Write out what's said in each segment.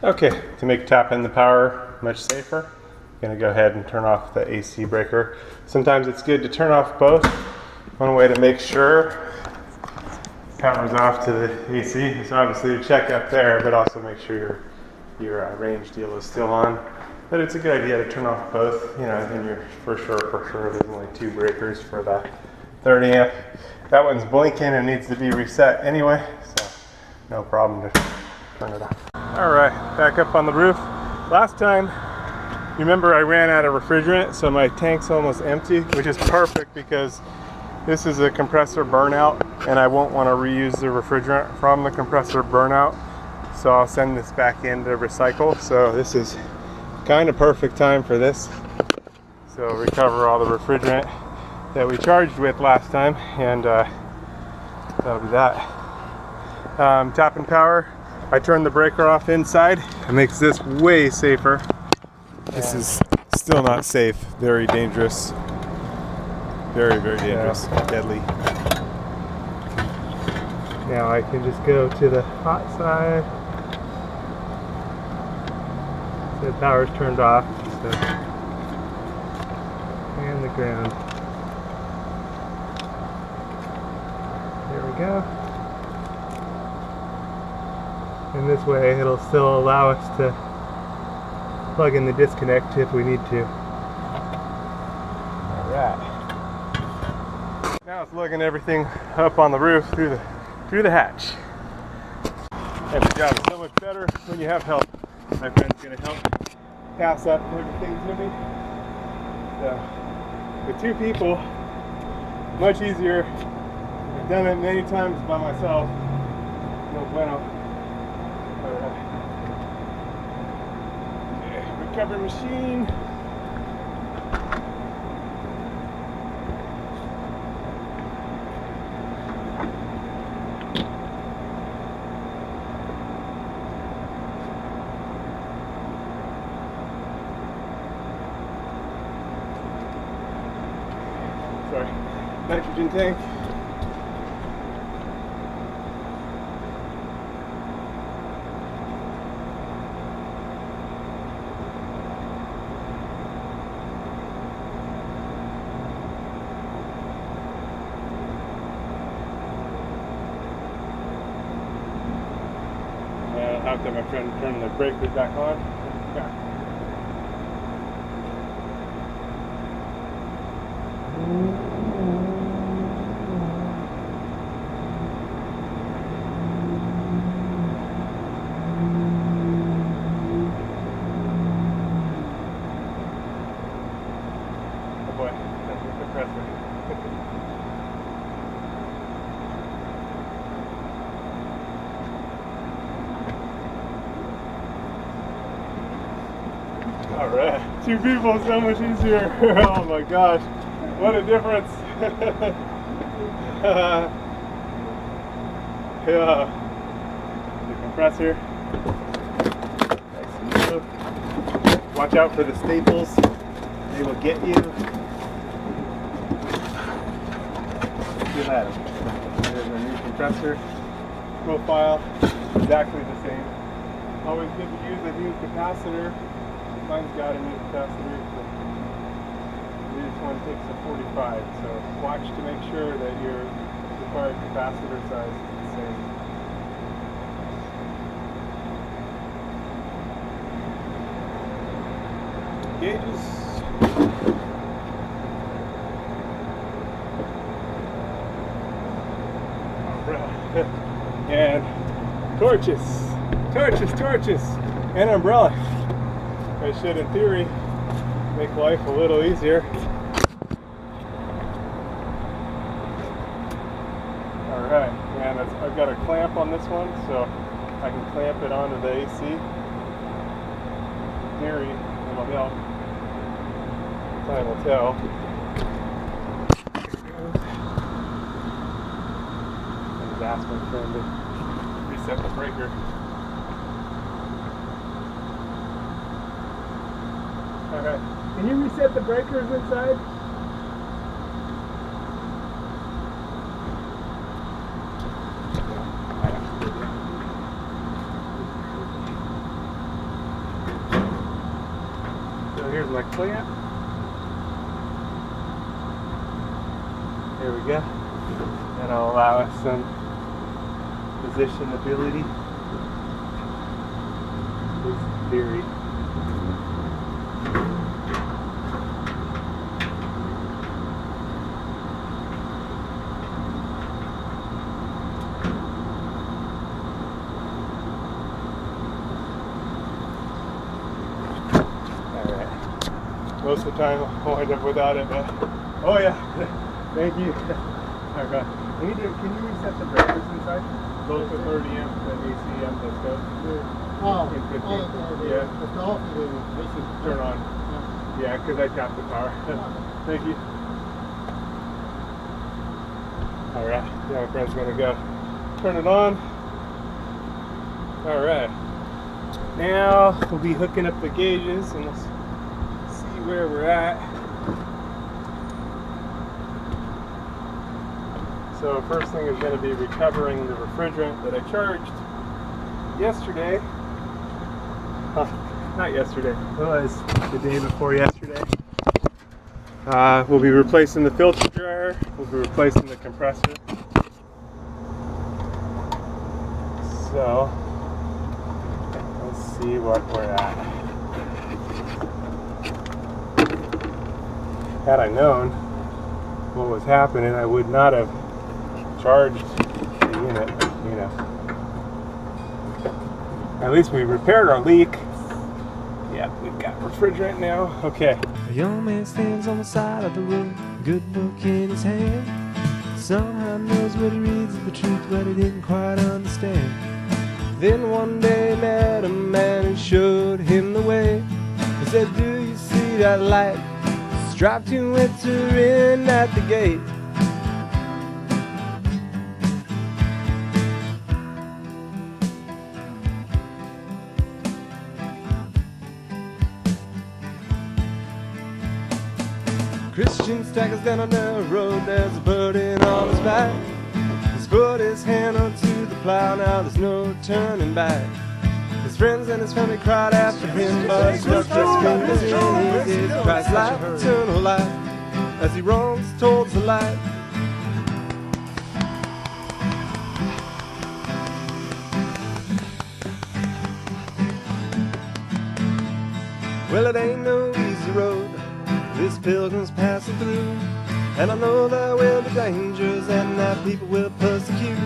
Okay, to make tapping the power much safer, I'm gonna go ahead and turn off the AC breaker. Sometimes it's good to turn off both. One way to make sure power's off to the AC is obviously to check up there, but also make sure your range deal is still on. But it's a good idea to turn off both, you know, and you're for sure there's only 2 breakers for the 30 amp. That one's blinking and needs to be reset anyway, so no problem to turn it off. All right, back up on the roof. Last time, remember I ran out of refrigerant, so my tank's almost empty, which is perfect because this is a compressor burnout and I won't want to reuse the refrigerant from the compressor burnout. So I'll send this back in to recycle. So this is kind of perfect time for this. So recover all the refrigerant that we charged with last time, and that'll be that. Tapping power. I turned the breaker off inside. It makes this way safer. This is still not safe. Very dangerous. Very dangerous. Yeah. Deadly. Now I can just go to the hot side. So the power's turned off. So. And the ground. There we go. And this way it'll still allow us to plug in the disconnect if we need to. Alright. Now it's lugging everything up on the roof through the hatch. And the job is so much better when you have help. My friend's gonna help pass up everything to me. So with 2 people, much easier. I've done it many times by myself. No bueno. Recovery machine. Sorry, nitrogen tank. I'll have to have my friend turn the breakers back on. Yeah. Oh boy, that's the compressor. Alright, 2 people, so much easier. Oh my gosh, what a difference. Yeah, the compressor. Nice and smooth. Watch out for the staples, they will get you. Feel that. There's a new compressor profile, exactly the same. Always good to use a new capacitor. Mine's got a new capacitor, so this one takes a 45, so watch to make sure that your required capacitor size is the same. Gauges. Alright. And torches, and umbrella. I should, in theory, make life a little easier. Alright, and I've got a clamp on this one, so I can clamp it onto the AC. In theory, it'll help. Time will tell. I just asked my friend to reset the breaker. Alright, can you reset the breakers inside? here's my clamp. There we go. That'll allow us some positionability. In theory. Most of the time I'll wind up without it, but oh yeah, thank you. Oh god. Can you reset the breakers inside? Both the 30 amp and AC amp, let's go. Oh, yeah. It's off, they should Turn on. Yeah, because I tapped the power. Thank you. Alright, now my friend's gonna go turn it on. Alright. Now we'll be hooking up the gauges and we'll where we're at. So first thing is going to be recovering the refrigerant that I charged yesterday. Not yesterday, it was the day before yesterday. We'll be replacing the filter dryer, we'll be replacing the compressor. So let's see what we're at. Had I known what was happening, I would not have charged the unit, you know. At least we repaired our leak. Yeah, we've got refrigerant now. Okay. A young man stands on the side of the road, a good book in his hand. Somehow knows what he reads is the truth, but he didn't quite understand. Then one day he met a man who showed him the way. He said, do you see that light? Striped to enter in at the gate. Christian staggers down a narrow road, there's a burden on his back. He's put his hand onto the plow, now there's no turning back. His friends and his family cried after him, but he stuck his fingers in his ears. Christ's light, eternal light, as he roams towards the light. Well, it ain't no easy road this pilgrim's passing through, and I know there will be dangers and that people will persecute.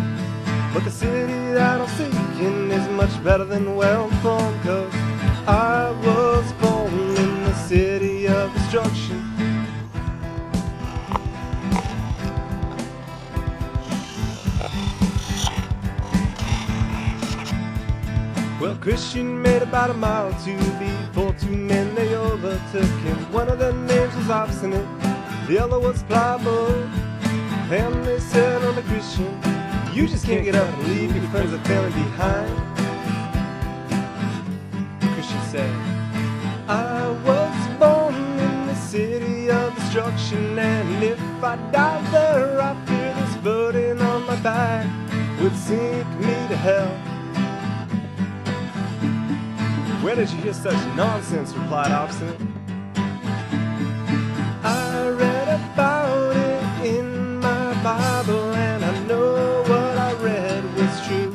But the city that I'm seeking is much better than where I'm from, 'cause I was born in the city of destruction. Well, Christian made about a mile or two before two men they overtook him. One of their names was Obstinate, the other was Pliable. And they said on the Christian, you just can't get up and leave your friends and family behind. Christian said, I was born in the city of destruction, and if I died there, I fear this burden on my back would sink me to hell. Where did you hear such nonsense? Replied Obstinate. I read about it in my Bible, and I know what I read was true.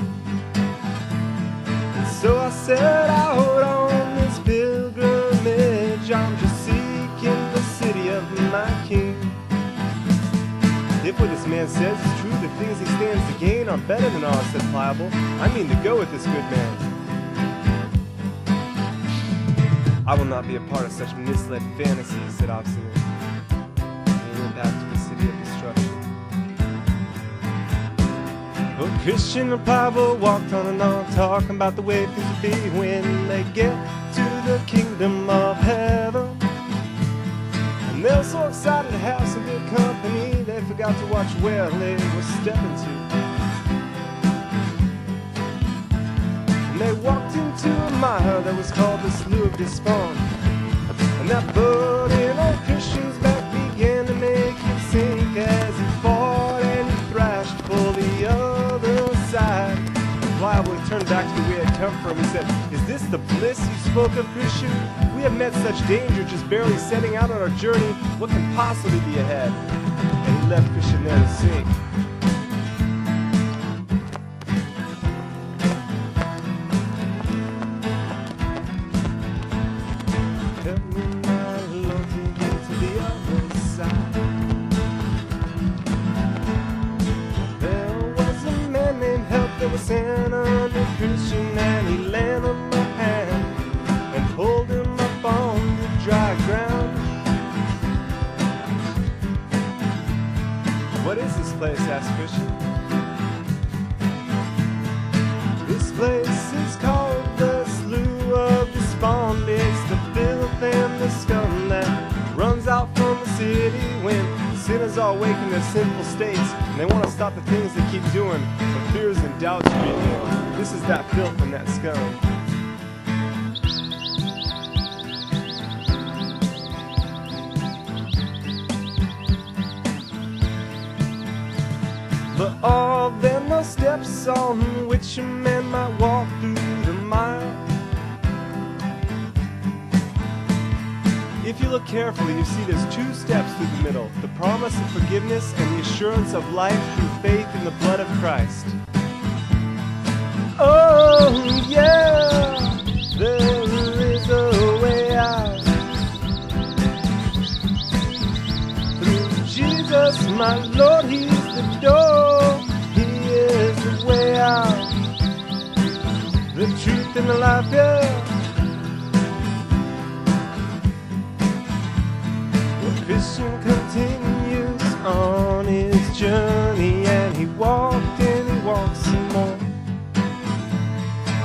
And so I set out on this pilgrimage. I'm just seeking the city of my King. If what this man says is true, the things he stands to gain are better than ours, said Pliable. I mean to go with this good man. I will not be a part of such misled fantasies, said Obstinate. And he went back to the city of destruction. Well, Christian and Pliable walked on and on, talking about the way things will be when they get to the kingdom of heaven. And they were so excited to have some good company, they forgot to watch where they were stepping to. And they walked into a mire that was called the Slough of Despond. And that burden on Christian's back began to make him sink as he fought and he thrashed for the other side. And Pliable turned back to the way he had come from. He said, is this the bliss you spoke of, Christian? We have met such danger, just barely setting out on our journey. What can possibly be ahead? And he left Christian there to sink. Help me, my Lord, to get to the other side. There was a man named Help that was sent under Christian, and he landed on my hand and pulled him up on the dry ground. What is this place? Asked Christian. This place is called the Slough of Despond. It's the filth and the scum that runs out from the city when sinners are awake in their sinful states and they want to stop the things they keep doing, but fears and doubts creep in. This is that filth and that scum. But are there no steps on which a man might walk through the mile? If you look carefully, you see there's two steps through the middle: the promise of forgiveness and the assurance of life through faith in the blood of Christ. Oh yeah, there is a way out through Jesus, my Lord. He's the door, He is the way out, the truth and the life, yeah. Christian continues on his journey, and he walked and he walked some more.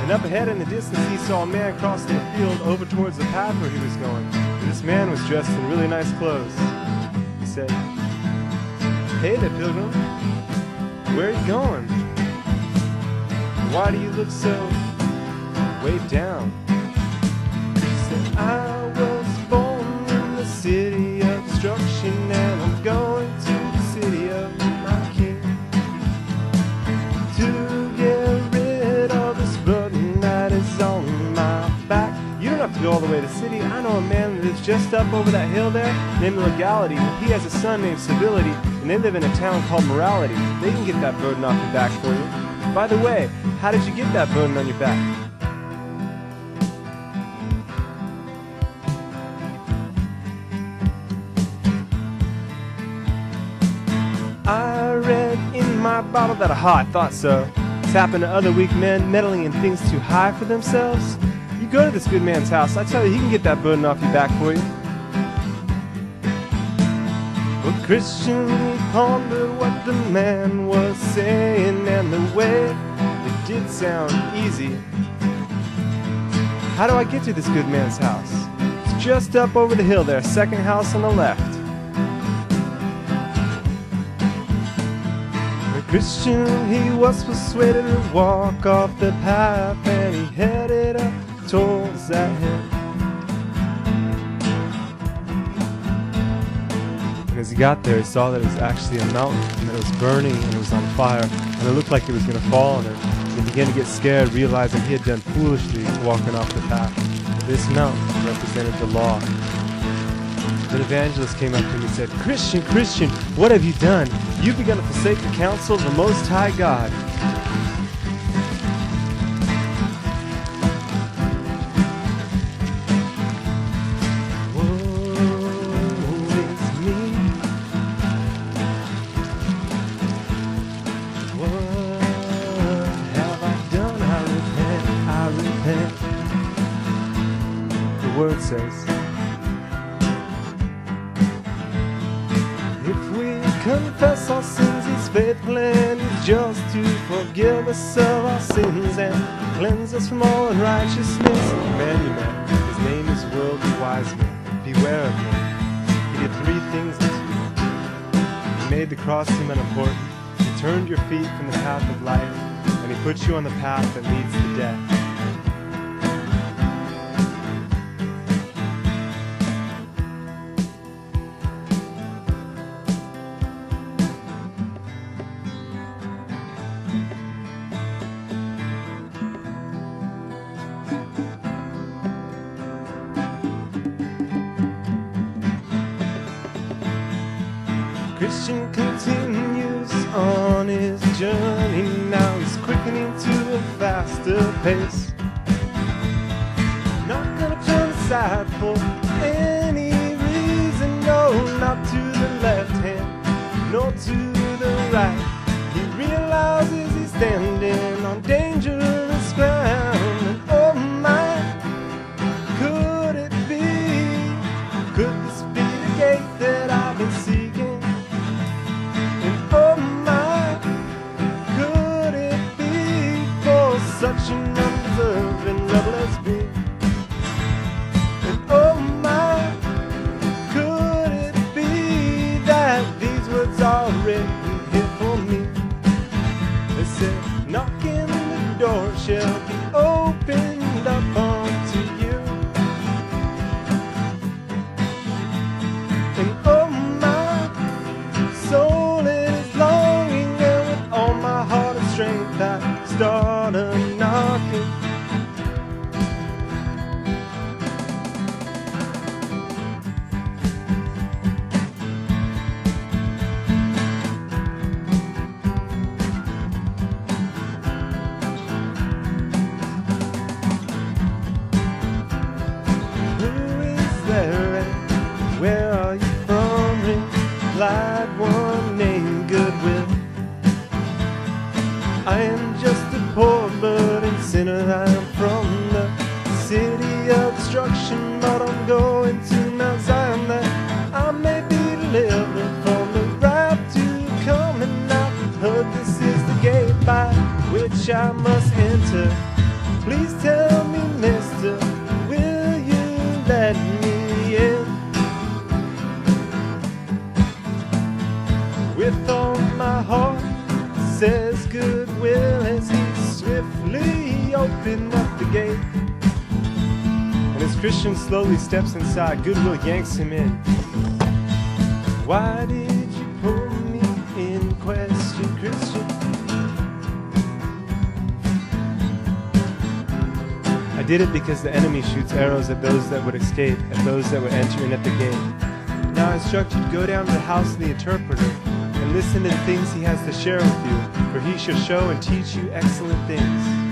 And up ahead in the distance he saw a man crossing the field over towards the path where he was going. And this man was dressed in really nice clothes. He said, "Hey there, pilgrim, where are you going? Why do you look so weighed down?" He said, "I was born in the city of destruction, and I'm going to the city of my King to get rid of this burden that is on my back." You don't have to go all the way to the city. I know a man that lives just up over that hill there named Legality. He has a son named Civility, and they live in a town called Morality. They can get that burden off your back for you. By the way, how did you get that burden on your back? I read in my Bible that, I thought so. It's happened to other weak men meddling in things too high for themselves. You go to this good man's house, I tell you, he can get that burden off your back for you. Well, Christian, he pondered what the man was saying, and the way it did sound easy. How do I get to this good man's house? It's just up over the hill there, second house on the left. Christian, he was persuaded to walk off the path, and he headed up towards that hill. And as he got there, he saw that it was actually a mountain, and that it was burning, and it was on fire, and it looked like it was going to fall on him. And he began to get scared, realizing he had done foolishly walking off the path. This mountain represented the law. An evangelist came up to him and said, "Christian, Christian, what have you done? You've begun to forsake the counsel of the Most High God." Woe is me. What have I done? I repent. The word says, if we confess our sins, He's faithful and He's just to forgive us of our sins and cleanse us from all unrighteousness. Man you met, his name is Worldly Wise Man. Beware of him. He did three things to you. He made the cross seem unimportant. He turned your feet from the path of life, and He put you on the path that leads to death. Christian continues on his journey. Now he's quickening to a faster pace. Not gonna turn aside for any reason, no, not to the left hand, nor to the right. He realizes he's standing on dangerous ground. And oh my, could it be? Could this be the gate that I've been seeking? And oh my, could it be for such an undeserving rebel as me? And oh my, could it be that these words are written here for me? They said, knocking the door shall be opened up unto you. And oh my soul is longing, and with all my heart and strength I start a knocking. Who is there and where are you from? Replied one named Goodwill. I am just a poor burdened sinner. I am from the city of destruction, but I'm going to Mount Zion that I may be delivered from the wrath to come. And I've heard this is the gate by which I must enter. Please tell me, mister, will you let me in? With all my heart, says Goodwill, as he swiftly opened up the gate. And as Christian slowly steps inside, Goodwill yanks him in. Why did you pull me in? Question Christian. I did it because the enemy shoots arrows at those that would escape, at those that would enter in at the gate. Now I instruct you to go down to the house of the interpreter and listen to the things he has to share with you, for he shall show and teach you excellent things.